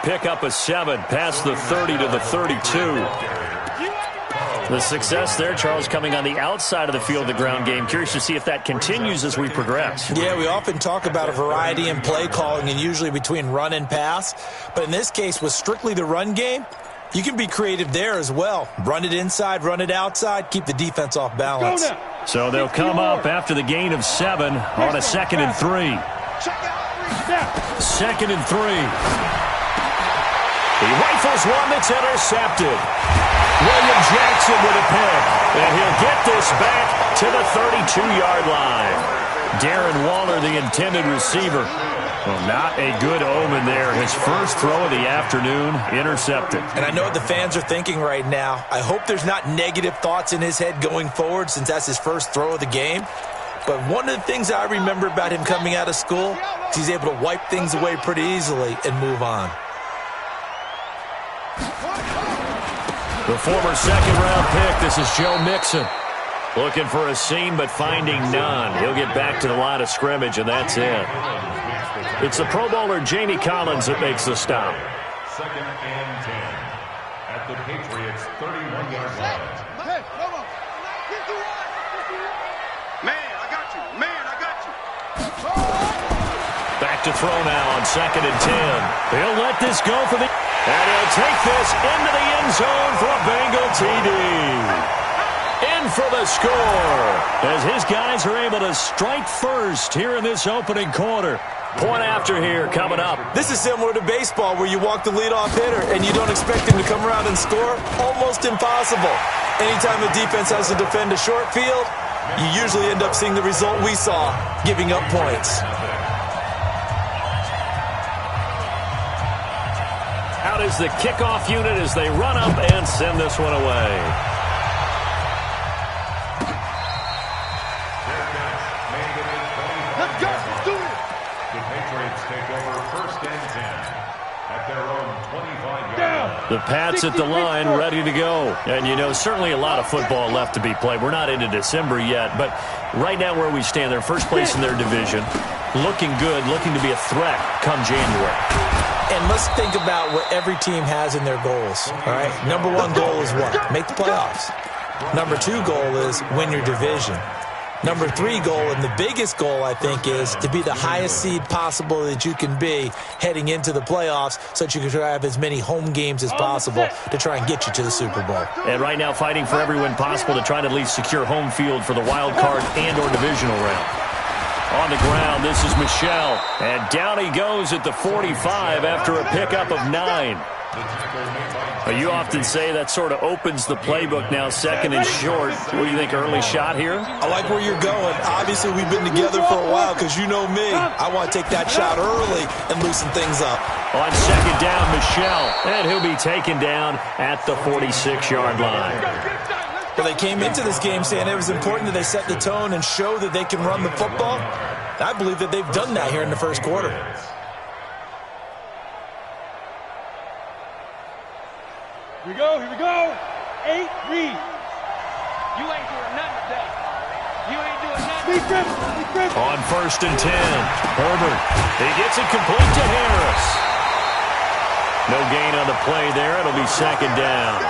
pick up a 7 past the 30 to the 32. The success there, Charles, coming on the outside of the field, the ground game. Curious to see if that continues as we progress. Yeah, we often talk about a variety in play calling and usually between run and pass. But in this case, with strictly the run game, you can be creative there as well. Run it inside, run it outside, keep the defense off balance. So they'll come up after the gain of 7 on a 2nd and 3. 2nd and 3. He rifles one that's intercepted. William Jackson with a pick, and he'll get this back to the 32-yard line. Darren Waller, the intended receiver. Well, not a good omen there. His first throw of the afternoon, intercepted. And I know what the fans are thinking right now. I hope there's not negative thoughts in his head going forward since that's his first throw of the game. But one of the things I remember about him coming out of school is he's able to wipe things away pretty easily and move on. The former second-round pick, this is Joe Mixon. Looking for a seam, but finding none. He'll get back to the line of scrimmage, and that's it. It's the Pro Bowler Jamie Collins that makes the stop. 2nd and 10 at the Patriots' 31-yard line. Hey, come on. Man, I got you. Man, I got you. Back to throw now on 2nd and 10. He'll let this go for the... And he'll take this into the end zone for a Bengal TD. In for the score as his guys are able to strike first here in this opening quarter. Point after here coming up. This is similar to baseball where you walk the leadoff hitter and you don't expect him to come around and score. Almost impossible. Anytime the defense has to defend a short field, you usually end up seeing the result we saw, giving up points. Out is the kickoff unit as they run up and send this one away. Let's go. Let's do it. The Patriots take over 1st and 10 at their own 25-yard line. The Pats at the line, ready to go. And, you know, certainly a lot of football left to be played. We're not into December yet, but right now where we stand, they're first place in their division. Looking good, looking to be a threat come January. And let's think about what every team has in their goals, all right? Number 1 goal is what? Make the playoffs. Number 2 goal is win your division. Number 3 goal, and the biggest goal, I think, is to be the highest seed possible that you can be heading into the playoffs so that you can try to have as many home games as possible to try and get you to the Super Bowl. And right now fighting for every win possible to try to at least secure home field for the wild card and or divisional round. On the ground, this is Michel. And down he goes at the 45 after a pickup of 9. You often say that sort of opens the playbook now, 2nd and short. What do you think, early shot here? I like where you're going. Obviously, we've been together for a while because you know me. I want to take that shot early and loosen things up. On 2nd down, Michel. And he'll be taken down at the 46-yard line. Well, they came into this game saying it was important that they set the tone and show that they can run the football. I believe that they've done that here in the first quarter. Here we go, here we go. 8, read. You ain't doing nothing today. You ain't doing nothing. On 1st and 10, Herbert. He gets it complete to Harris. No gain on the play there. It'll be 2nd down.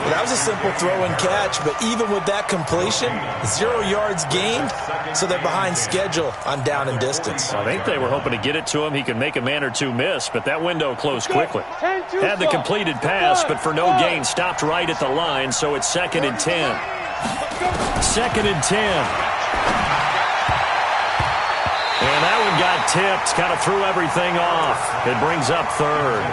Well, that was a simple throw and catch, but even with that completion, 0 yards gained, so they're behind schedule on down and distance. I think they were hoping to get it to him. He could make a man or two miss, but that window closed quickly. Had the completed pass, but for no gain, stopped right at the line, so it's 2nd and 10. 2nd and 10. And that one got tipped, kind of threw everything off. It brings up 3rd.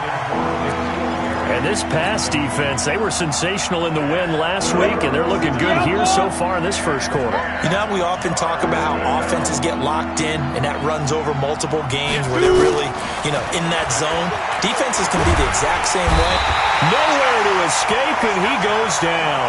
And this pass defense, they were sensational in the win last week, and they're looking good here so far in this first quarter. You know, we often talk about how offenses get locked in, and that runs over multiple games where they're really, in that zone. Defenses can be the exact same way. Nowhere to escape, and he goes down.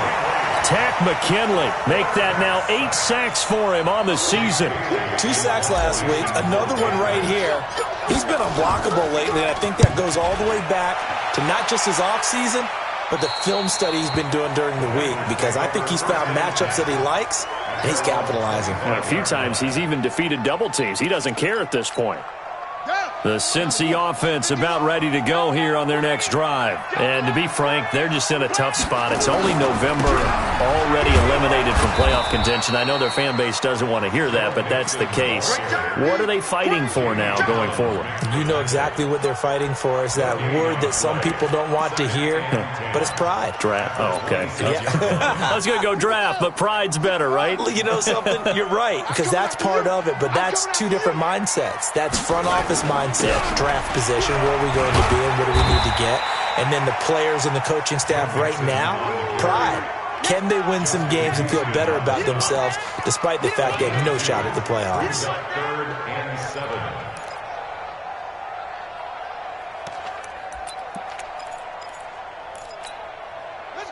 Tack McKinley make that now 8 sacks for him on the season. 2 sacks last week, another one right here. He's been unblockable lately, and I think that goes all the way back to not just his offseason, but the film study he's been doing during the week, because I think he's found matchups that he likes, and he's capitalizing. And a few times he's even defeated double teams. He doesn't care at this point. Yeah. The Cincy offense about ready to go here on their next drive. And to be frank, they're just in a tough spot. It's only November, already eliminated from playoff contention. I know their fan base doesn't want to hear that, but that's the case. What are they fighting for now going forward? You know exactly what they're fighting for. Is that word that some people don't want to hear, but it's pride. Draft. Oh, okay. Yeah. I was going to go draft, but pride's better, right? You know something? You're right, because that's part of it, but that's two different mindsets. That's front office mindset, draft position, where are we going to be and what do we need to get? And then the players and the coaching staff right now, pride. Can they win some games and feel better about themselves despite the fact they have no shot at the playoffs? 3rd and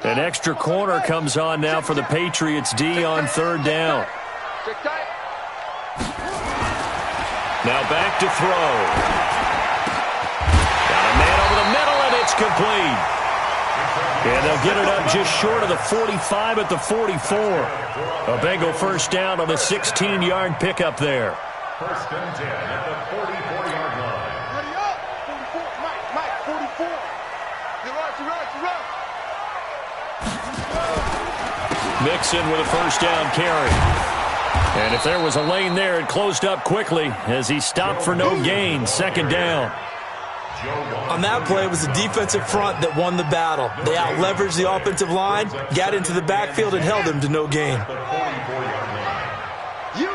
7. An extra corner comes on now for the Patriots D on 3rd down. Now back to throw. Got a man over the middle, and it's complete. And they'll get it up just short of the 45 at the 44. A Bengal first down on the 16-yard pickup there. 1st and 10 at the 44-yard line. Ready up. 44. Mike, 44. Mixon with a first down carry. And if there was a lane there, it closed up quickly as he stopped for no gain. 2nd down. On that play, it was the defensive front that won the battle. They out-leveraged the offensive line, got into the backfield, and held them to no gain. You.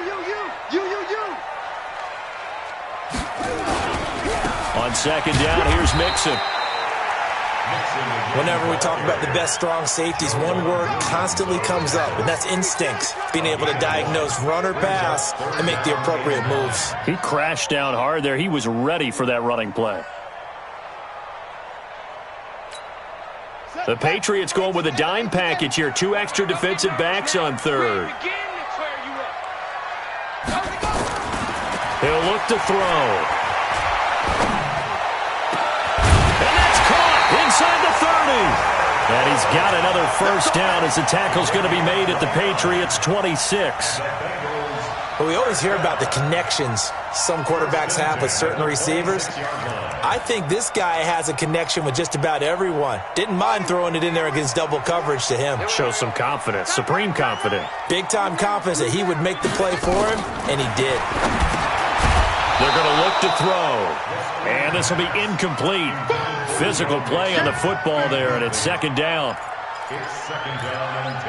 On 2nd down, here's Mixon. Whenever we talk about the best strong safeties, one word constantly comes up, and that's instincts. Being able to diagnose run or pass and make the appropriate moves. He crashed down hard there. He was ready for that running play. The Patriots going with a dime package here. 2 extra defensive backs on 3rd. He'll look to throw. Inside the 30. And he's got another first down as the tackle's going to be made at the Patriots' 26. Well, we always hear about the connections some quarterbacks have with certain receivers. I think this guy has a connection with just about everyone. Didn't mind throwing it in there against double coverage to him. Shows some confidence, supreme confidence. Big-time confidence that he would make the play for him, and he did. They're going to look to throw. And this will be incomplete. Physical play on the football there, and it's 2nd down. It's 2nd down and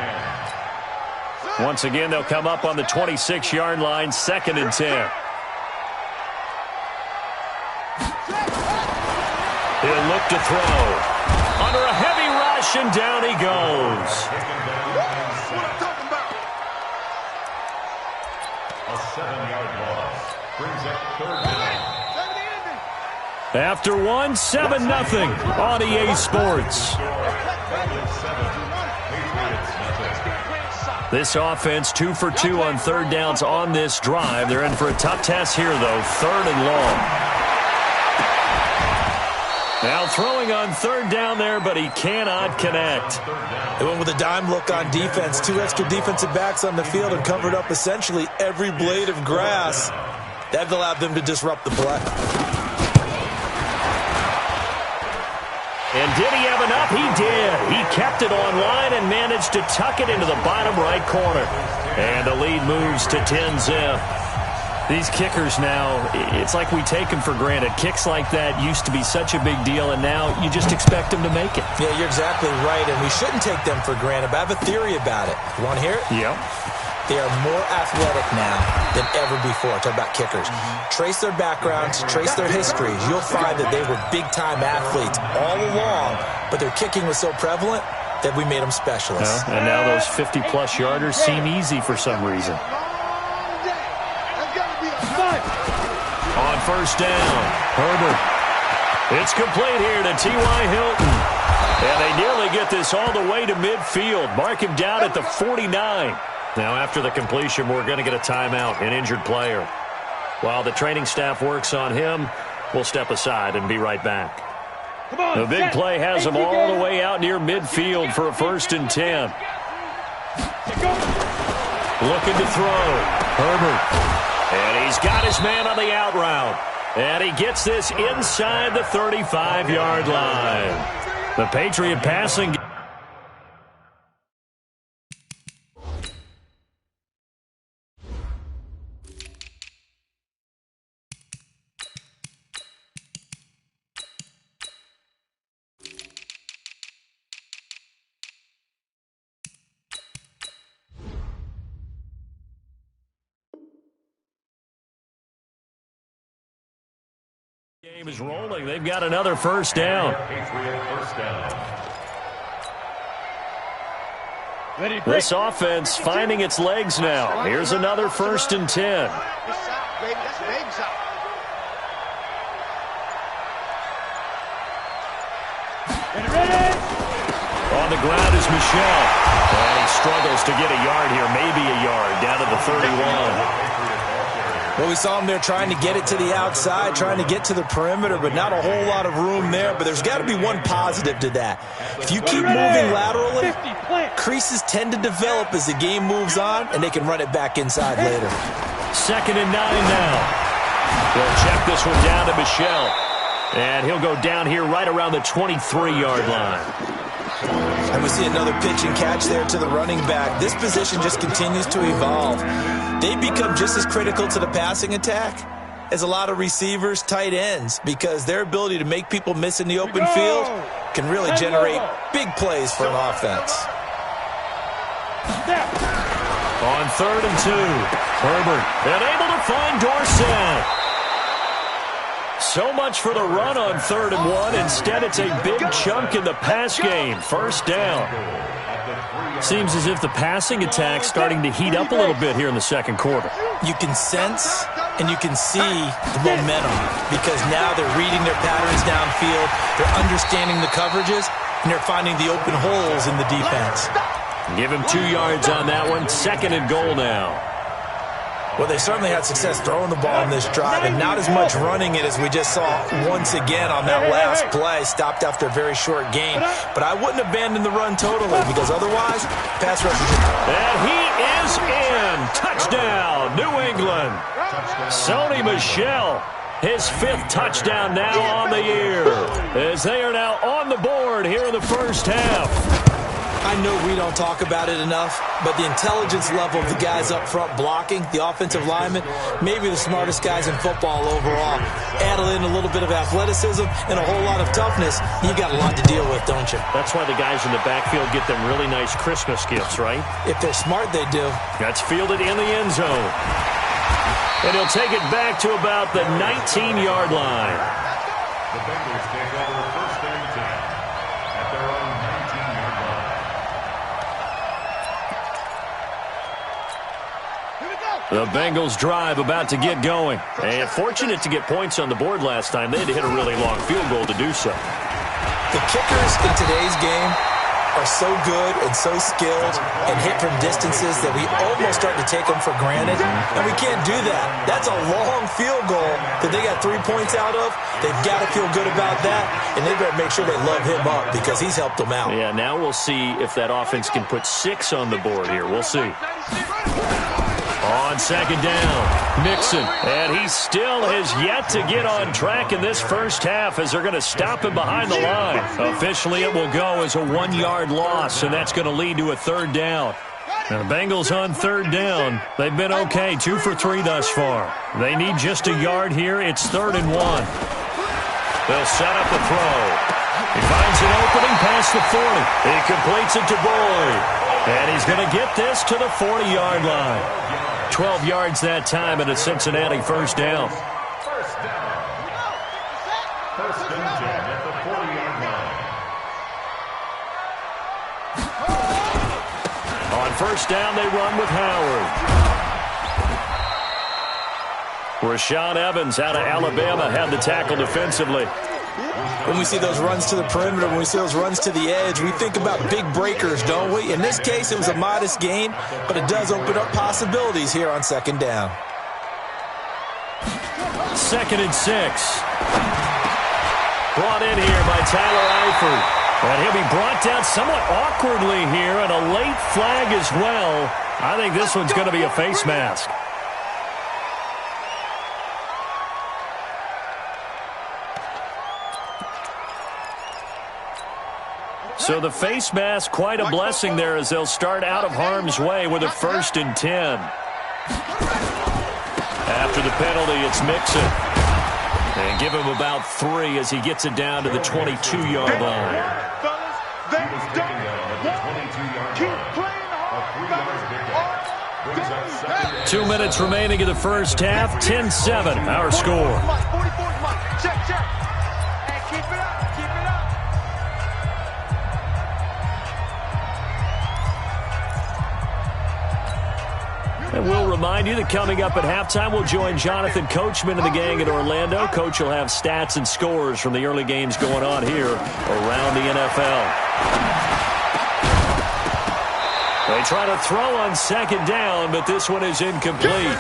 10. Once again, they'll come up on the 26-yard line, 2nd and 10. He'll look to throw. Under a heavy rush, and down he goes. A 7-yard loss brings up 3rd down. After 7-0 on EA Sports. This offense 2 for 2 on 3rd downs on this drive. They're in for a tough test here, though. 3rd and long. Now throwing on 3rd down there, but he cannot connect. They went with a dime look on defense. 2 extra defensive backs on the field and covered up essentially every blade of grass. That allowed them to disrupt the play. And did he have enough? He did. He kept it on line and managed to tuck it into the bottom right corner. And the lead moves to 10-zip. These kickers now, it's like we take them for granted. Kicks like that used to be such a big deal, and now you just expect them to make it. Yeah, you're exactly right, and we shouldn't take them for granted, but I have a theory about it. You want to hear it? Yep. They are more athletic now than ever before. Talk about kickers. Trace their backgrounds, trace their histories. You'll find that they were big-time athletes all along, but their kicking was so prevalent that we made them specialists. And now those 50-plus yarders seem easy for some reason. On 1st down, Herbert. It's complete here to T.Y. Hilton. And they nearly get this all the way to midfield. Mark him down at the 49. Now, after the completion, we're going to get a timeout, an injured player. While the training staff works on him, we'll step aside and be right back. The big play has him all the way out near midfield for a 1st and 10. Looking to throw. Herbert. And he's got his man on the out route. And he gets this inside the 35-yard line. The Patriot passing game is rolling. They've got another first down. This offense finding its legs now. Here's another 1st and 10. On the ground is Michel. And he struggles to get a yard here, maybe a yard, down to the 31. Well, we saw him there trying to get it to the outside, trying to get to the perimeter, but not a whole lot of room there. But there's got to be one positive to that. If you keep moving laterally, creases tend to develop as the game moves on, and they can run it back inside later. 2nd and 9 now. They'll check this one down to Michel. And he'll go down here right around the 23-yard line. And we see another pitch and catch there to the running back. This position just continues to evolve. They become just as critical to the passing attack as a lot of receivers, tight ends, because their ability to make people miss in the open field can really generate big plays for an offense. On 3rd and 2, Herbert and able to find Dorsett. So much for the run on 3rd and 1. Instead, it's a big chunk in the pass game. First down. Seems as if the passing attack's starting to heat up a little bit here in the second quarter. You can sense and you can see the momentum because now they're reading their patterns downfield, they're understanding the coverages, and they're finding the open holes in the defense. Give him 2 yards on that one. 2nd and goal now. Well, they certainly had success throwing the ball in this drive, and not as much running it as we just saw once again on that last play, stopped after a very short gain. But I wouldn't abandon the run totally because otherwise, pass rush is just... And he is in. Touchdown, New England. Sony Michel, his 5th touchdown now on the year, as they are now on the board here in the first half. I know we don't talk about it enough, but the intelligence level of the guys up front blocking, the offensive linemen, maybe the smartest guys in football overall. Add in a little bit of athleticism and a whole lot of toughness, you got a lot to deal with, don't you? That's why the guys in the backfield get them really nice Christmas gifts, right? If they're smart, they do. That's fielded in the end zone. And he'll take it back to about the 19-yard line. The Bengals take over 1st and 10 at their own 19-yard line. The Bengals drive about to get going. And fortunate to get points on the board last time. They had to hit a really long field goal to do so. The kickers in today's game are so good and so skilled and hit from distances that we almost start to take them for granted. And we can't do that. That's a long field goal that they got 3 points out of. They've got to feel good about that. And they better make sure they love him up because he's helped them out. Yeah, now we'll see if that offense can put 6 on the board here. We'll see. On 2nd down, Mixon, and he still has yet to get on track in this first half as they're going to stop him behind the line. Officially, it will go as a 1-yard loss, and that's going to lead to a 3rd down. Now, the Bengals on 3rd down. They've been okay, 2 for 3 thus far. They need just a yard here. It's 3rd and 1. They'll set up the throw. He finds an opening past the 40. He completes it to Boyd, and he's going to get this to the 40-yard line. 12 yards that time and a Cincinnati first down. First down. 1st and 10 at the 40-yard line. On first down, they run with Howard. Rashaan Evans out of Alabama had the tackle defensively. When we see those runs to the perimeter, when we see those runs to the edge, we think about big breakers, don't we? In this case, it was a modest gain, but it does open up possibilities here on 2nd down. 2nd and 6. Brought in here by Tyler Eifert. And he'll be brought down somewhat awkwardly here, and a late flag as well. I think this one's going to be a face mask. So the face mask, quite a blessing there as they'll start out of harm's way with a 1st and 10. After the penalty, it's Mixon. And give him about 3 as he gets it down to the 22-yard line. Keep playing hard. 2 minutes remaining in the first half. 10-7, our score. 44's mine. Check. Hey, keep it up. And we'll remind you that coming up at halftime, we'll join Jonathan Coachman and the gang in Orlando. Coach will have stats and scores from the early games going on here around the NFL. They try to throw on 2nd down, but this one is incomplete.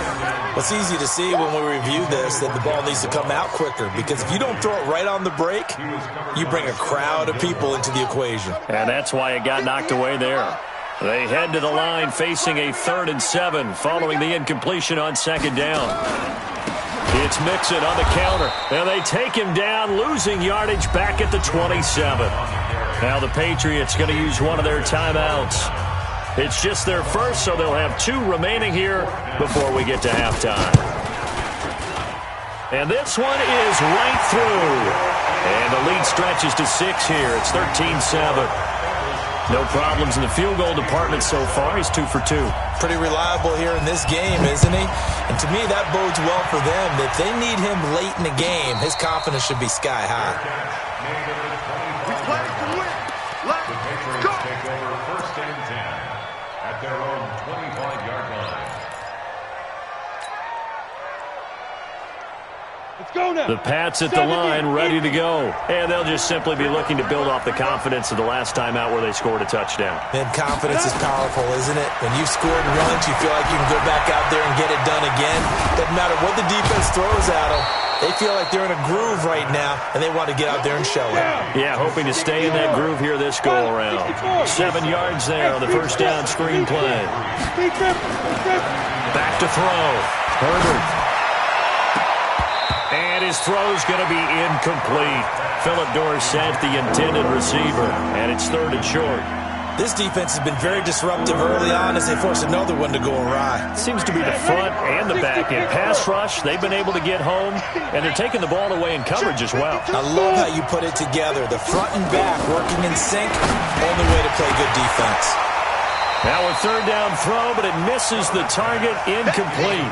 It's easy to see when we review this that the ball needs to come out quicker, because if you don't throw it right on the break, you bring a crowd of people into the equation. And that's why it got knocked away there. They head to the line facing a 3rd and 7 following the incompletion on 2nd down. It's Mixon on the counter, and they take him down, losing yardage back at the 27. Now the Patriots going to use one of their timeouts. It's just their first, so they'll have 2 remaining here before we get to halftime. And this one is right through. And the lead stretches to 6 here. It's 13-7. No problems in the field goal department so far. He's 2 for 2. Pretty reliable here in this game, isn't he? And to me, that bodes well for them. If they need him late in the game, his confidence should be sky high. We play to win. Let's go. Take over 1st and 10 at their own 25-yard line. Let's go now. The Pats at the line, ready to go. And they'll just simply be looking to build off the confidence of the last time out where they scored a touchdown. And confidence is powerful, isn't it? When you've scored once, you feel like you can go back out there and get it done again. Doesn't matter what the defense throws at them. They feel like they're in a groove right now, and they want to get out there and show it. Yeah, hoping to stay in that groove here this go-around. 7 yards there on the 1st down screen play. Back to throw. Herbert. And his throw's going to be incomplete. Philip Dorsett, the intended receiver, and it's 3rd and short. This defense has been very disruptive early on as they force another one to go awry. Seems to be the front and the back end. Pass rush, they've been able to get home, and they're taking the ball away in coverage as well. I love how you put it together. The front and back working in sync, only way to play good defense. Now a 3rd down throw, but it misses the target, incomplete.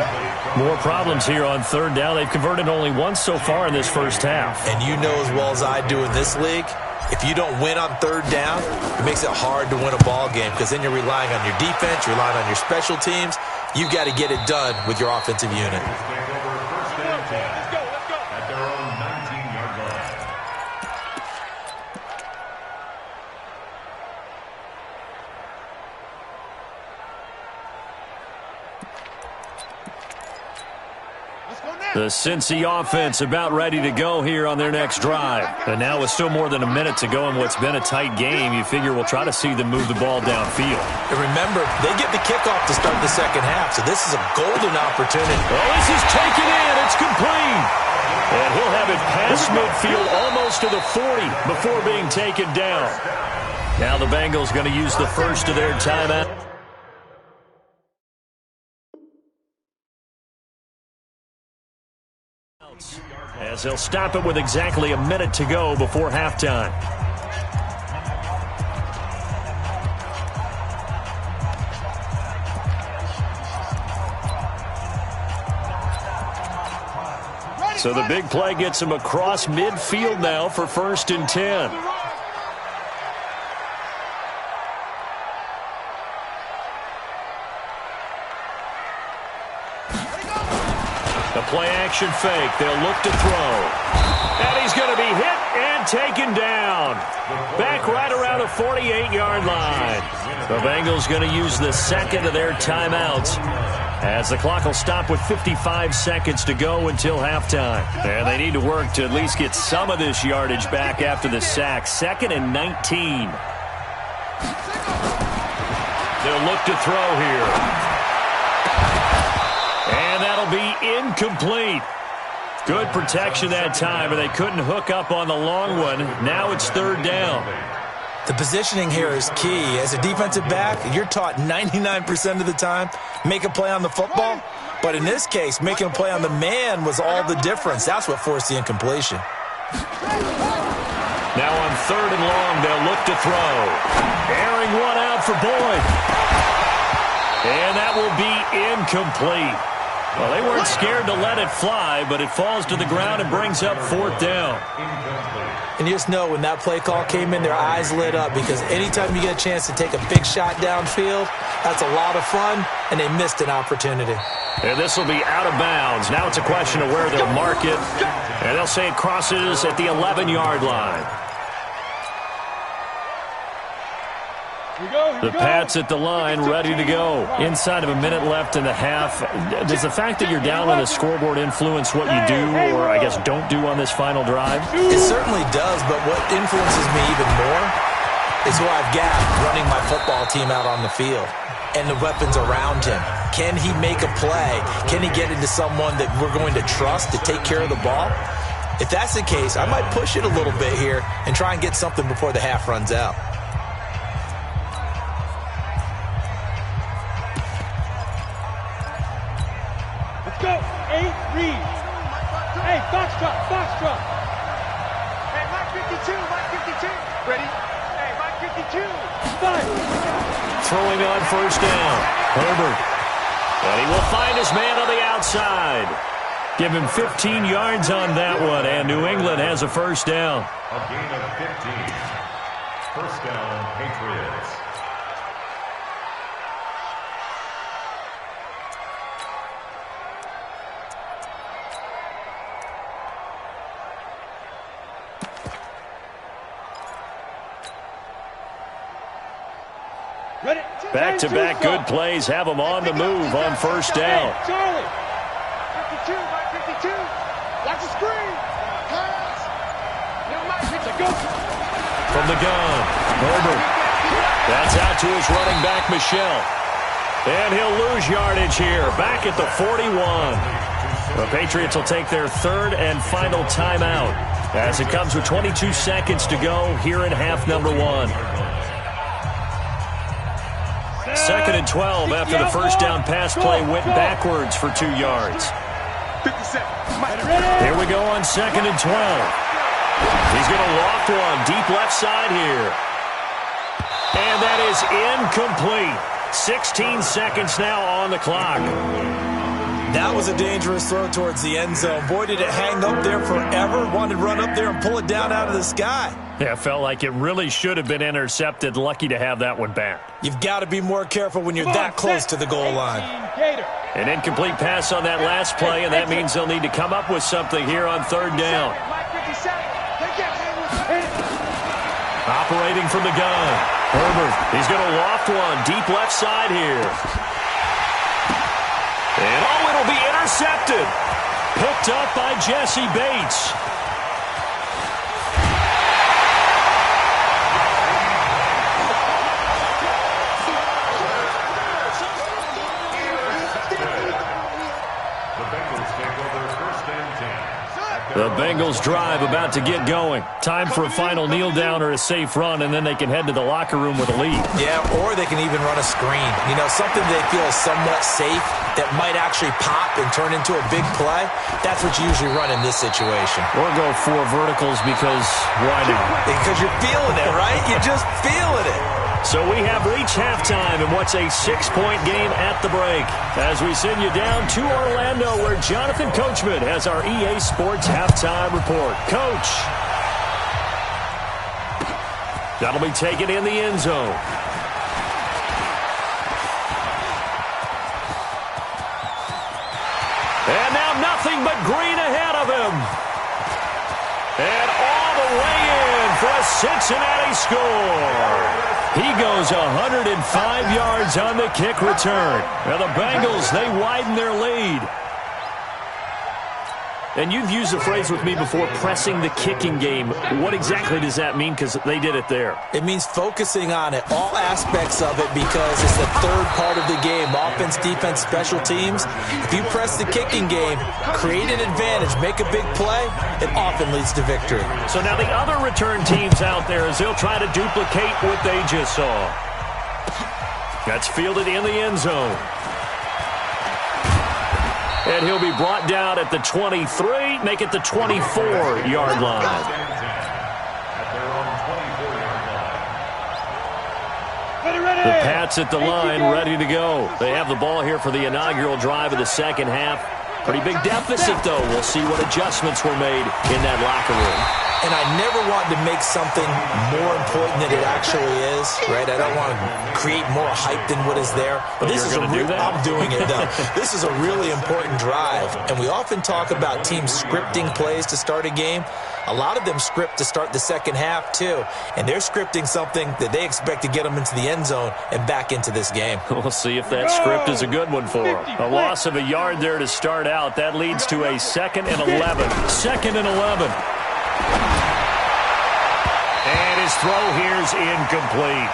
More problems here on 3rd down. They've converted only once so far in this first half. And you know as well as I do in this league, if you don't win on 3rd down, it makes it hard to win a ball game because then you're relying on your defense, you're relying on your special teams. You've got to get it done with your offensive unit. The Cincy offense about ready to go here on their next drive. And now with still more than a minute to go in what's been a tight game, you figure we'll try to see them move the ball downfield. And remember, they get the kickoff to start the second half, so this is a golden opportunity. Oh, this is taken in. It's complete. And he'll have it past midfield almost to the 40 before being taken down. Now the Bengals going to use the first of their timeout. As they'll stop it with exactly a minute to go before halftime. So the big play gets him across midfield now for 1st and 10. The play-action fake. They'll look to throw. And he's going to be hit and taken down. Back right around the 48-yard line. The Bengals going to use the second of their timeouts as the clock will stop with 55 seconds to go until halftime. And they need to work to at least get some of this yardage back after the sack. 2nd and 19. They'll look to throw here. And that'll be incomplete. Good protection that time, but they couldn't hook up on the long one. Now it's 3rd down. The positioning here is key. As a defensive back, you're taught 99% of the time, make a play on the football. But in this case, making a play on the man was all the difference. That's what forced the incompletion. Now on 3rd and long, they'll look to throw. Airing one out for Boyd. And that will be incomplete. Well, they weren't scared to let it fly, but it falls to the ground and brings up 4th down. And you just know when that play call came in, their eyes lit up, because anytime you get a chance to take a big shot downfield, that's a lot of fun, and they missed an opportunity. And this will be out of bounds. Now it's a question of where they'll mark it, and they'll say it crosses at the 11-yard line. The Pats at the line, ready to go. Inside of a minute left in the half. Does the fact that you're down on the scoreboard influence what you do, or I guess don't do on this final drive? It certainly does, but what influences me even more is who I've got running my football team out on the field and the weapons around him. Can he make a play? Can he get into someone that we're going to trust to take care of the ball? If that's the case, I might push it a little bit here and try and get something before the half runs out. Go, 8, read. Hey, foxtrot. Hey, Mike 52. Ready? Hey, Mike 52. 5. Throwing on 1st down. Herbert. And he will find his man on the outside. Give him 15 yards on that one, and New England has a 1st down. A gain of 15. 1st down, Patriots. Back-to-back good plays have them on the move on 1st down. Charlie. 52, Mike 52. Watch the screen. Pass. Mike 52. From the gun, Herbert. That's out to his running back, Michel. And he'll lose yardage here, back at the 41. The Patriots will take their 3rd and final timeout as it comes with 22 seconds to go here in half number 1. 2nd and 12 after the 1st down pass play went backwards for 2 yards. 57. Here we go on 2nd and 12. He's going to loft one deep left side here. And that is incomplete. 16 seconds now on the clock. That was a dangerous throw towards the end zone. Boy, did it hang up there forever. Wanted to run up there and pull it down out of the sky. Yeah, felt like it really should have been intercepted. Lucky to have that one back. You've got to be more careful when you're that close to the goal line. An incomplete pass on that last play, and that means they'll need to come up with something here on 3rd down. Operating from the gun. Herbert, he's going to loft one deep left side here. And it'll be intercepted. Picked up by Jesse Bates. The Bengals drive about to get going. Time for a final kneel down or a safe run, and then they can head to the locker room with a lead. Yeah, or they can even run a screen. You know, something they feel is somewhat safe that might actually pop and turn into a big play. That's what you usually run in this situation. Or go 4 verticals because why not? Because you're feeling it, right? You're just feeling it. So we have reached halftime in what's a 6-point game at the break. As we send you down to Orlando, where Jonathan Coachman has our EA Sports halftime report. Coach. That'll be taken in the end zone. And now nothing but green ahead of him. And all the way in for a Cincinnati score. He goes 105 yards on the kick return. Now the Bengals, they widen their lead. And you've used the phrase with me before, pressing the kicking game. What exactly does that mean? Because they did it there. It means focusing on it, all aspects of it, because it's the third part of the game. Offense, defense, special teams. If you press the kicking game, create an advantage, make a big play, it often leads to victory. So now the other return teams out there as they'll try to duplicate what they just saw. That's fielded in the end zone. And he'll be brought down at the 23, make it the 24-yard line. The Pats at the line, ready to go. They have the ball here for the inaugural drive of the second half. Pretty big deficit, though. We'll see what adjustments were made in that locker room. And I never want to make something more important than it actually is, right? I don't want to create more hype than what is there. But this is I'm doing it, though. This is a really important drive. And we often talk about teams scripting plays to start a game. A lot of them script to start the second half, too. And they're scripting something that they expect to get them into the end zone and back into this game. We'll see if that script is a good one for them. A loss of a yard there to start out. That leads to a 2nd and 11. 2nd and 11. And his throw here's incomplete.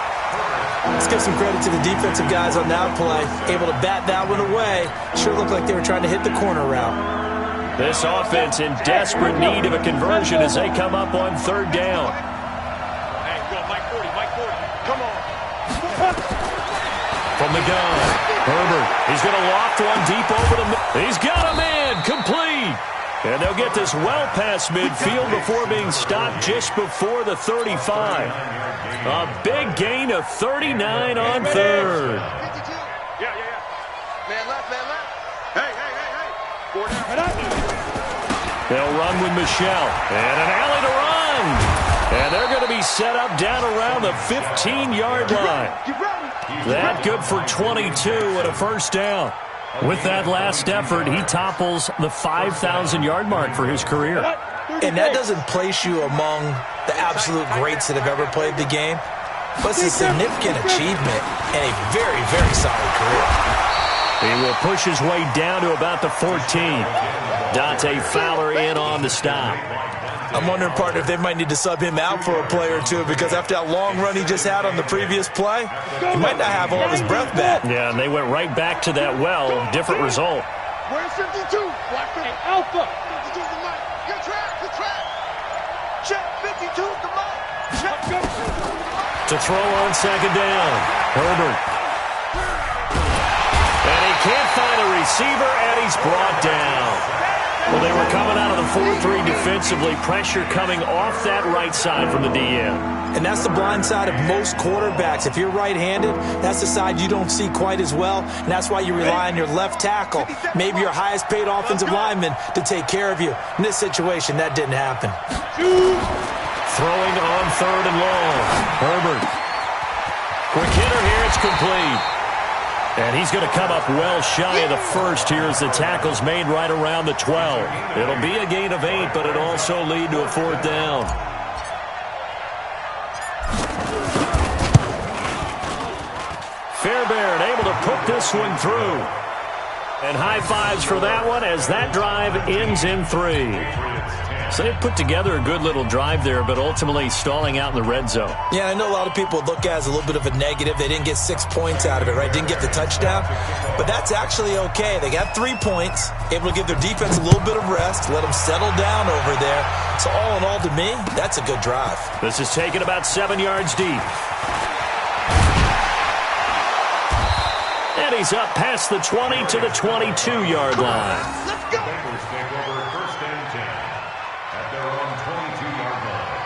Let's give some credit to the defensive guys on that play. Able to bat that one away. Sure looked like they were trying to hit the corner route. This offense in desperate need of a conversion as they come up on 3rd down. Hey, go, Mike 40, Mike 40. Come on. From the gun, Herbert. He's going to loft one deep over the middle. He's got a man, complete. And they'll get this well past midfield before being stopped just before the 35. A big gain of 39 on 3rd. Yeah. Man left. Hey. 4 down. They'll run with Michelle. And an alley to run. And they're going to be set up down around the 15-yard line. That good for 22 and a 1st down. With that last effort, he topples the 5,000-yard mark for his career. And that doesn't place you among the absolute greats that have ever played the game, but it's a significant achievement and a very, very solid career. He will push his way down to about the 14. Dante Fowler in on the stop. I'm wondering, partner, if they might need to sub him out for a play or two, because after that long run he just had on the previous play, he might not have all of his breath back. Yeah, and they went right back to that well. Different result. Where's 52? Blackman Alpha. 52's the mic. Good track. Check. 52's the mic. Check. To throw on 2nd down. Herbert. And he can't find a receiver, and he's brought down. Well, they were coming out of the 4-3 defensively. Pressure coming off that right side from the DN. And that's the blind side of most quarterbacks. If you're right-handed, that's the side you don't see quite as well. And that's why you rely on your left tackle, maybe your highest-paid offensive lineman, to take care of you. In this situation, that didn't happen. Throwing on 3rd and long. Herbert. Quick hitter here. It's complete. And he's going to come up well shy of the 1st here as the tackle's made right around the 12. It'll be a gain of 8, but it'll also lead to a 4th down. Fairbairn able to put this one through. And high fives for that one as that drive ends in 3. So they put together a good little drive there, but ultimately stalling out in the red zone. Yeah, I know a lot of people would look at it as a little bit of a negative. They didn't get 6 points out of it, right? Didn't get the touchdown. But that's actually okay. They got 3 points, able to give their defense a little bit of rest, let them settle down over there. So all in all, to me, that's a good drive. This is taken about 7 yards deep. And he's up past the 20 to the 22-yard line. Let's go. Bengals take over 1st and 10 at their own 22-yard line.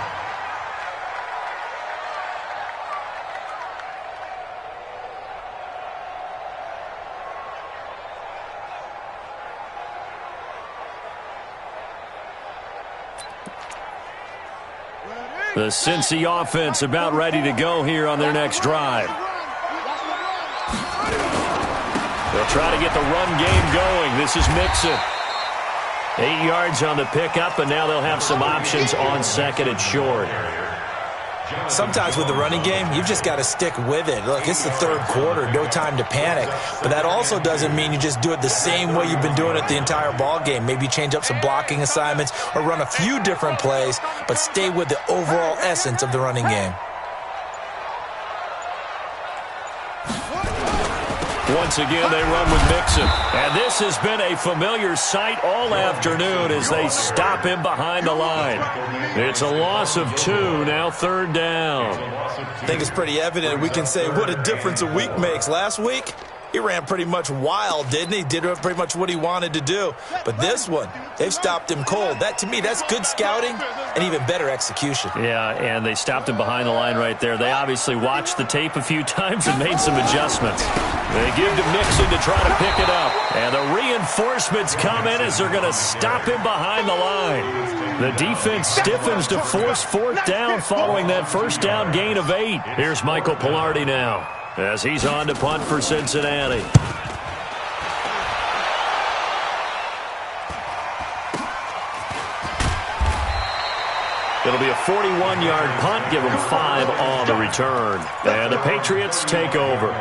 The Cincy offense about ready to go here on their next drive. They'll try to get the run game going. This is Mixon. 8 yards on the pickup, and now they'll have some options on 2nd and short. Sometimes with the running game, you've just got to stick with it. Look, it's the third quarter, no time to panic. But that also doesn't mean you just do it the same way you've been doing it the entire ball game. Maybe change up some blocking assignments or run a few different plays, but stay with the overall essence of the running game. Once again, they run with Mixon. And this has been a familiar sight all afternoon as they stop him behind the line. It's a loss of 2, now third down. I think it's pretty evident. We can say what a difference a week makes. Last week, he ran pretty much wild, didn't he? Did pretty much what he wanted to do. But this one, they've stopped him cold. That, to me, that's good scouting and even better execution. Yeah, and they stopped him behind the line right there. They obviously watched the tape a few times and made some adjustments. They give to Mixon to try to pick it up. And the reinforcements come in as they're going to stop him behind the line. The defense stiffens to force fourth down following that first down gain of 8. Here's Michael Pilardi now as he's on to punt for Cincinnati. It'll be a 41-yard punt, give them 5 on the return. And the Patriots take over.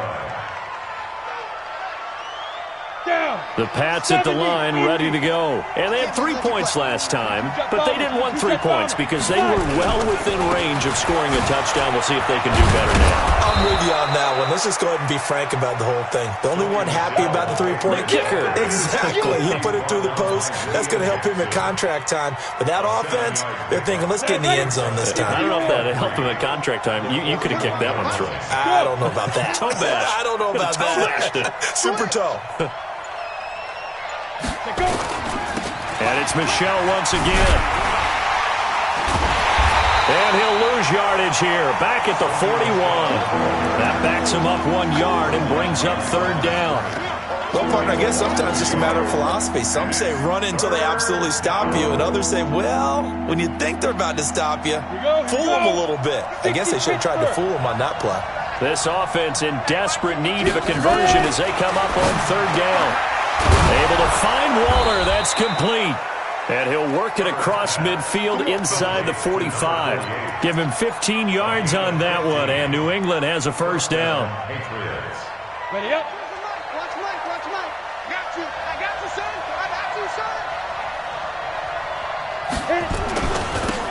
The Pats at the line, ready to go. And they had 3 points last time, but they didn't want 3 points because they were well within range of scoring a touchdown. We'll see if they can do better now. I'm with you on that one. Let's just go ahead and be frank about the whole thing. The only one happy about the three-point kicker. Exactly. He put it through the post. That's going to help him at contract time. But that offense, they're thinking, let's get in the end zone this time. I don't know if that helped him at contract time. You could have kicked that one through. I don't know about that. Toe bash. I don't know about that. Super toe. And it's Michel once again. And he'll lose yardage here, back at the 41. That backs him up 1 yard and brings up third down. Well, partner, I guess sometimes it's just a matter of philosophy. Some say run until they absolutely stop you, and others say, well, when you think they're about to stop you, fool them a little bit. I guess they should have tried to fool them on that play. This offense in desperate need of a conversion as they come up on third down. Able to find Waller. That's complete. And he'll work it across midfield inside the 45. Give him 15 yards on that one, and New England has a first down. Ready up. Watch Mike. Got you. I got you, son.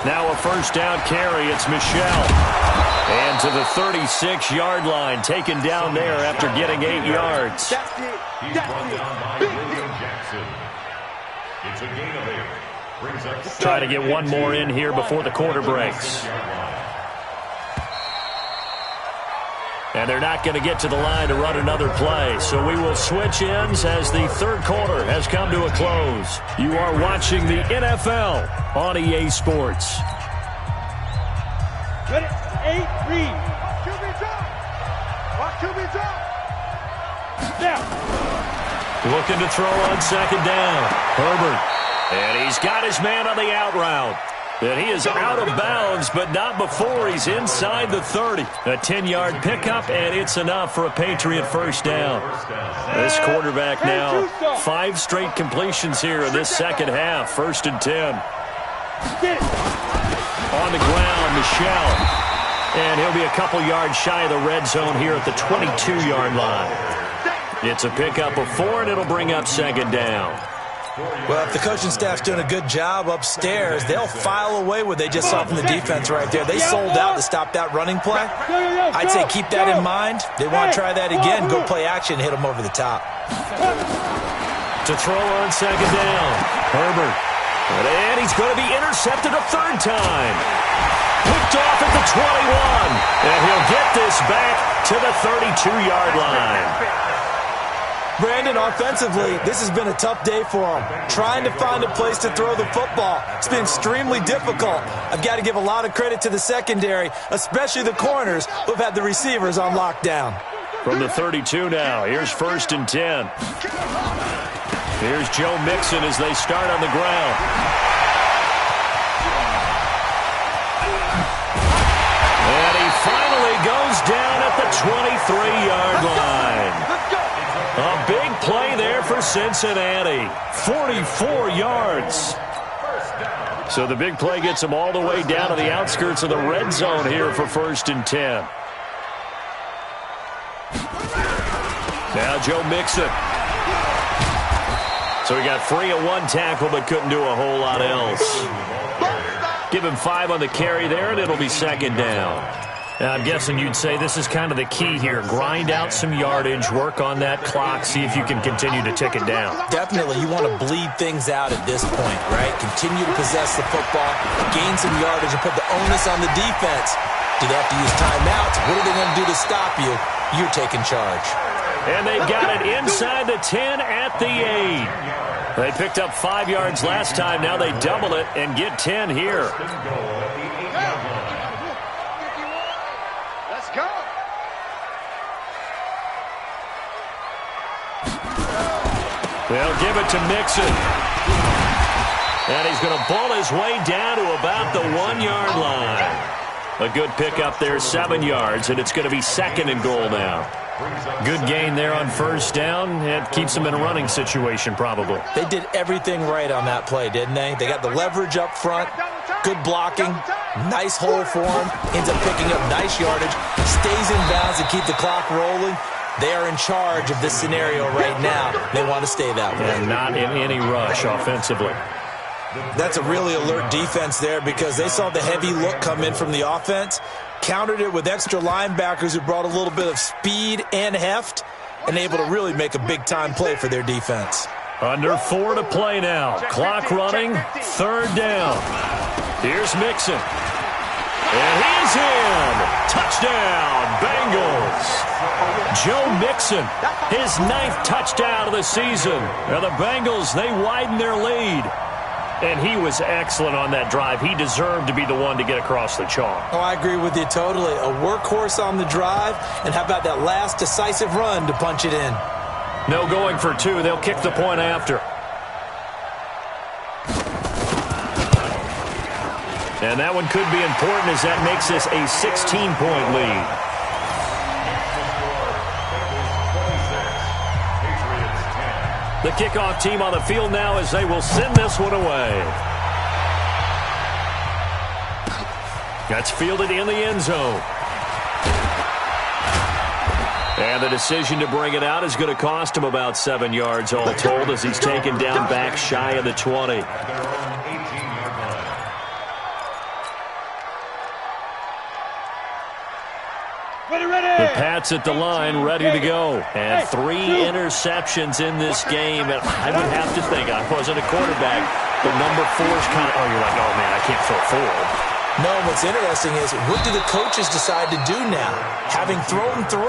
Now a first down carry. It's Michel. And to the 36-yard line, taken down there after getting 8 yards. He's brought down by William Jackson. It's a gain of 8. Brings up Try to get one more in here before the quarter breaks. And they're not going to get to the line to run another play. So we will switch ends as the third quarter has come to a close. You are watching the NFL on EA Sports. Ready? 8, read. QB drop. Watch QB drop. Now. Looking to throw on second down. Herbert. And he's got his man on the out route. And he is out of bounds, but not before he's inside the 30. A 10-yard pickup, and it's enough for a Patriot first down. This quarterback now, 5 straight completions here in this second half. 1st and 10. On the ground, Michel. And he'll be a couple yards shy of the red zone here at the 22-yard line. It's a pickup of 4, and it'll bring up second down. Well, if the coaching staff's doing a good job upstairs, they'll file away what they just saw from the defense right there. They sold out to stop that running play. I'd say keep that in mind. They want to try that again. Go play action, hit them over the top. To throw on second down, Herbert. And he's going to be intercepted a third time. Picked off at the 21. And he'll get this back to the 32-yard line. Brandon, offensively, this has been a tough day for him. Trying to find a place to throw the football. It's been extremely difficult. I've got to give a lot of credit to the secondary, especially the corners who've had the receivers on lockdown. From the 32 now, here's 1st and 10. Here's Joe Mixon as they start on the ground. And he finally goes down at the 23-yard line. A big play there for Cincinnati. 44 yards. So the big play gets them all the way down to the outskirts of the red zone here for 1st and 10. Now Joe Mixon. So he got free of one tackle but couldn't do a whole lot else. Give him 5 on the carry there, and it'll be 2nd down. Now, I'm guessing you'd say this is kind of the key here. Grind out some yardage, work on that clock, see if you can continue to tick it down. Definitely, you want to bleed things out at this point, right? Continue to possess the football, gain some yardage, and put the onus on the defense. Do they have to use timeouts? What are they going to do to stop you? You're taking charge. And they've got it inside the 10 at the 8. They picked up 5 yards last time. Now they double it and get 10 here. Let's go. They'll give it to Mixon. And he's going to ball his way down to about the 1-yard line. A good pickup there, 7 yards, and it's going to be 2nd and goal now. Good gain there on 1st down. It keeps them in a running situation probably. They did everything right on that play, didn't they? They got the leverage up front, good blocking, nice hole for him, ends up picking up nice yardage, stays in bounds to keep the clock rolling. They are in charge of this scenario right now. They want to stay that way. And not in any rush offensively. That's a really alert defense there because they saw the heavy look come in from the offense, countered it with extra linebackers who brought a little bit of speed and heft, and able to really make a big-time play for their defense. Under 4 to play now. Clock running, 3rd down. Here's Mixon. And he's in. Touchdown, Bengals. Joe Mixon, his 9th touchdown of the season. Now the Bengals, they widen their lead. And he was excellent on that drive. He deserved to be the one to get across the chalk. Oh, I agree with you totally. A workhorse on the drive, and how about that last decisive run to punch it in? No going for 2. They'll kick the point after. And that one could be important as that makes this a 16-point lead. The kickoff team on the field now as they will send this one away. That's fielded in the end zone. And the decision to bring it out is going to cost him about 7 yards all told as he's taken down back shy of the 20. The Pats at the line, ready to go. And 3 interceptions in this game. And I would have to think, I wasn't a quarterback, but number 4's kind of, oh, you're like, oh, man, I can't throw 4. No, what's interesting is, what do the coaches decide to do now? Having thrown 3,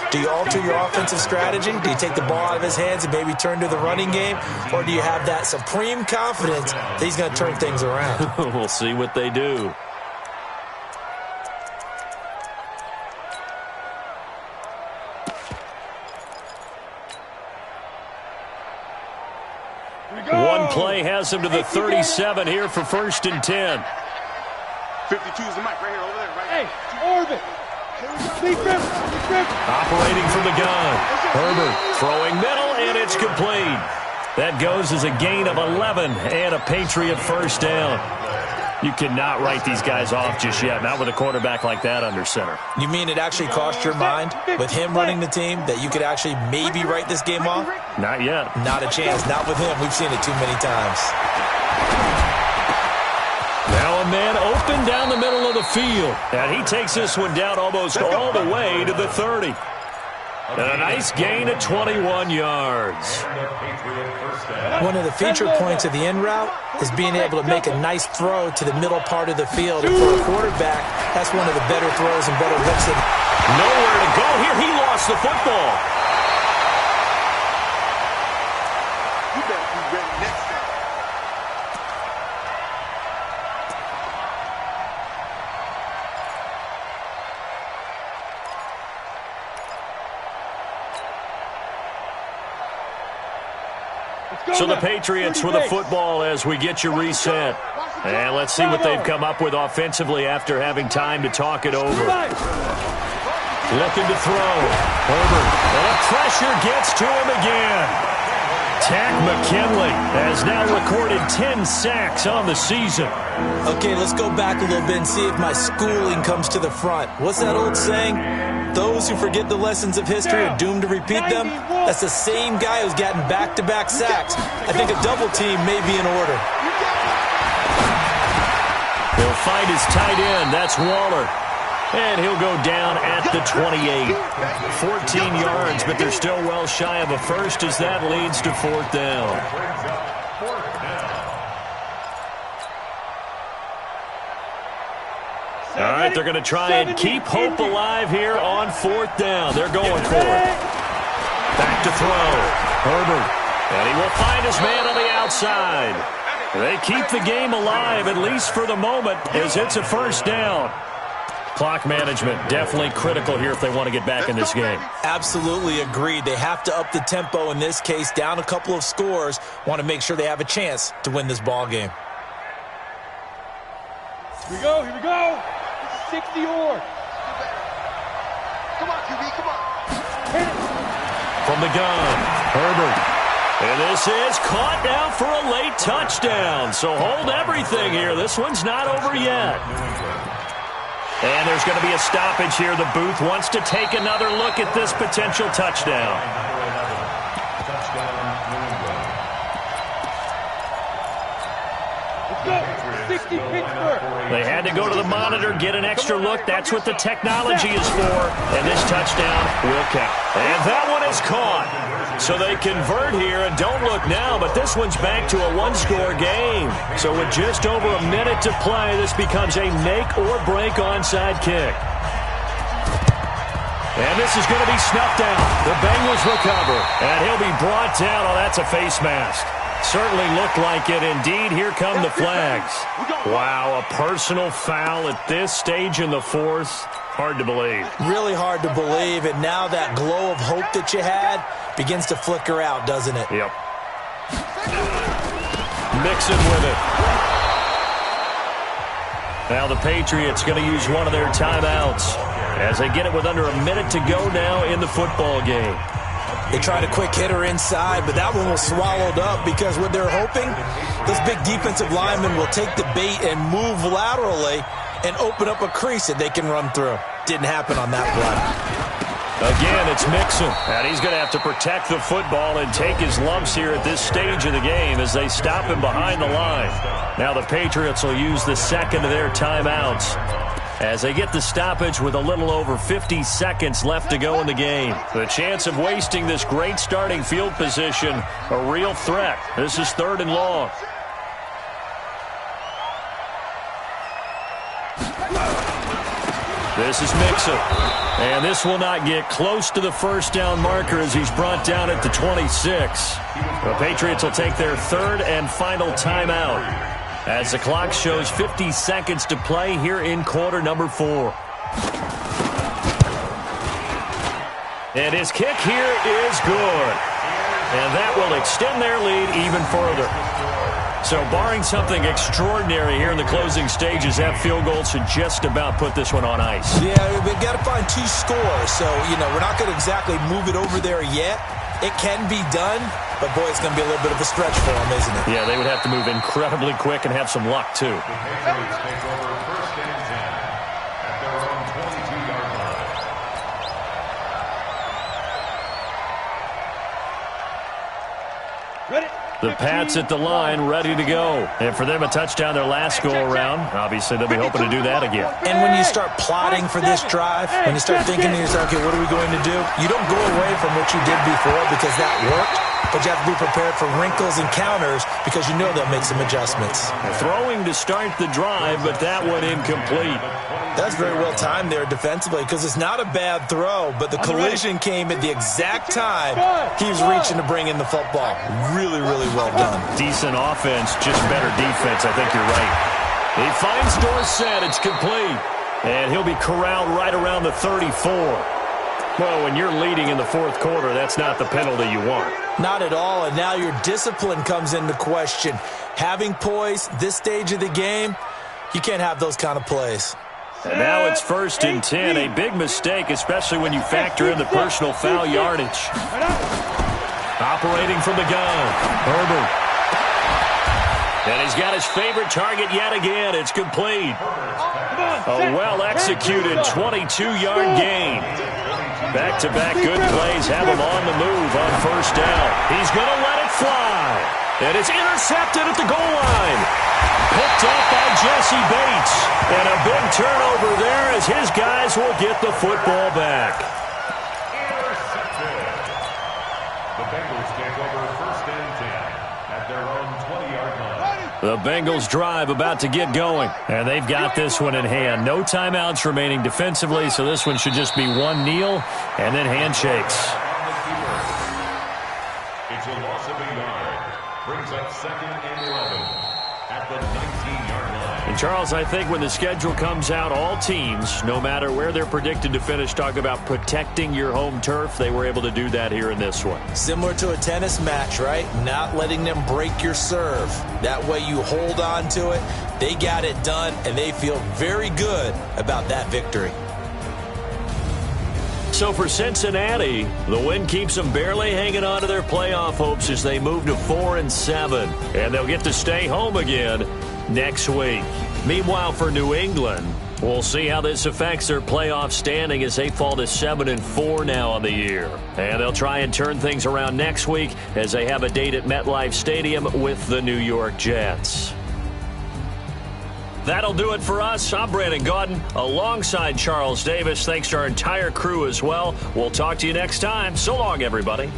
do you alter your offensive strategy? Do you take the ball out of his hands and maybe turn to the running game? Or do you have that supreme confidence that he's going to turn things around? We'll see what they do. One play has him to the 37 here for 1st and 10. 52 is the mic right here, over there, right? Hey, orbit. Big rip. Operating from the gun. Herbert throwing middle, and it's complete. That goes as a gain of 11 and a Patriot 1st down. You cannot write these guys off just yet, not with a quarterback like that under center. You mean it actually crossed your mind with him running the team that you could actually maybe write this game off? Not yet. Not a chance. Not with him. We've seen it too many times. Now a man open down the middle of the field. And he takes this one down almost all the way to the 30. And a nice gain of 21 yards. One of the feature points of the in route is being able to make a nice throw to the middle part of the field. And for a quarterback, that's one of the better throws and better looks. Nowhere to go here. He lost the football. You better be ready next time. So the Patriots with a football as we get you reset. And let's see what they've come up with offensively after having time to talk it over. Looking to throw. Herbert. And the pressure gets to him again. Tack McKinley has now recorded 10 sacks on the season. Okay, let's go back a little bit and see if my schooling comes to the front. What's that old saying? Those who forget the lessons of history are doomed to repeat them. That's the same guy who's gotten back-to-back sacks. I think a double team may be in order. He'll find his tight end. That's Waller. And he'll go down at the 28. 14 yards, but they're still well shy of a first as that leads to 4th down. All right, they're going to try and keep hope alive here on 4th down. They're going for it. Back to throw. Herbert. And he will find his man on the outside. They keep the game alive, at least for the moment, as it's a 1st down. Clock management definitely critical here if they want to get back in this game. Absolutely agreed. They have to up the tempo in this case, down a couple of scores. Want to make sure they have a chance to win this ball game. Here we go, here we go. 60 or. Come on, QB, come on. From the gun, Herbert. And this is caught down for a late touchdown. So hold everything here. This one's not over yet. And there's going to be a stoppage here. The booth wants to take another look at this potential touchdown. Let's go. 60 Pittsburgh. They had to go to the monitor, get an extra look. That's what the technology is for. And this touchdown will count. And that one is caught. So they convert here, and don't look now, but this one's back to a one-score game. So with just over a minute to play, this becomes a make-or-break onside kick. And this is going to be snuffed out. The Bengals recover, and he'll be brought down. Oh, that's a face mask. Certainly looked like it. Indeed, here come the flags. Wow, a personal foul at this stage in the 4th. Hard to believe. Really hard to believe, and now that glow of hope that you had begins to flicker out, doesn't it? Yep. Mixon with it. Now the Patriots going to use one of their timeouts as they get it with under a minute to go now in the football game. They tried a quick hitter inside, but that one was swallowed up because what they're hoping, those big defensive linemen will take the bait and move laterally and open up a crease that they can run through. Didn't happen on that play. Again, it's Mixon, and he's going to have to protect the football and take his lumps here at this stage of the game as they stop him behind the line. Now the Patriots will use the second of their timeouts as they get the stoppage with a little over 50 seconds left to go in the game. The chance of wasting this great starting field position, a real threat. This is 3rd and long. This is Mixon. And this will not get close to the 1st down marker as he's brought down at the 26. The Patriots will take their 3rd and final timeout as the clock shows 50 seconds to play here in quarter number 4. And his kick here is good. And that will extend their lead even further. So barring something extraordinary here in the closing stages, that field goal should just about put this one on ice. Yeah, we've got to find 2 scores. So, we're not going to exactly move it over there yet. It can be done, but, boy, it's going to be a little bit of a stretch for them, isn't it? Yeah, they would have to move incredibly quick and have some luck, too. The Patriots take over 1st and 10 at their own 22-yard line. Ready? The Pats at the line, ready to go. And for them, a touchdown their last go-around. Obviously, they'll be hoping to do that again. And when you start plotting for this drive, when you start thinking to yourself, okay, what are we going to do? You don't go away from what you did before because that worked, but you have to be prepared for wrinkles and counters because you know they'll make some adjustments. Throwing to start the drive, but that one incomplete. That's very well timed there defensively because it's not a bad throw, but the collision came at the exact time he was reaching to bring in the football. Really, really well done. Decent offense, just better defense. I think you're right. He finds Dorsett. It's complete. And he'll be corralled right around the 34. Well, when you're leading in the 4th quarter, that's not the penalty you want. Not at all, and now your discipline comes into question. Having poise this stage of the game, you can't have those kind of plays. And now it's 1st and 10. A big mistake, especially when you factor in the personal foul yardage. Operating from the gun, Herbert. And he's got his favorite target yet again. It's complete. A well-executed 22-yard gain. Back-to-back good plays have him on the move on first down. He's going to let it fly. And it's intercepted at the goal line. Picked up by Jesse Bates. And a big turnover there as his guys will get the football back. Intercepted. The Bengals take over first and 10 at their own 20-yard line. The Bengals drive about to get going. And they've got this one in hand. No timeouts remaining defensively, so this one should just be one kneel and then handshakes. It's a loss of a yard. Brings up second and 11 at the 19-yard line. And Charles, I think when the schedule comes out, all teams, no matter where they're predicted to finish, talk about protecting your home turf. They were able to do that here in this one. Similar to a tennis match, right? Not letting them break your serve. That way you hold on to it. They got it done, and they feel very good about that victory. So for Cincinnati, the win keeps them barely hanging on to their playoff hopes as they move to 4-7. And they'll get to stay home again next week. Meanwhile, for New England, we'll see how this affects their playoff standing as they fall to 7-4 now on the year. And they'll try and turn things around next week as they have a date at MetLife Stadium with the New York Jets. That'll do it for us. I'm Brandon Gaudin alongside Charles Davis. Thanks to our entire crew as well. We'll talk to you next time. So long, everybody.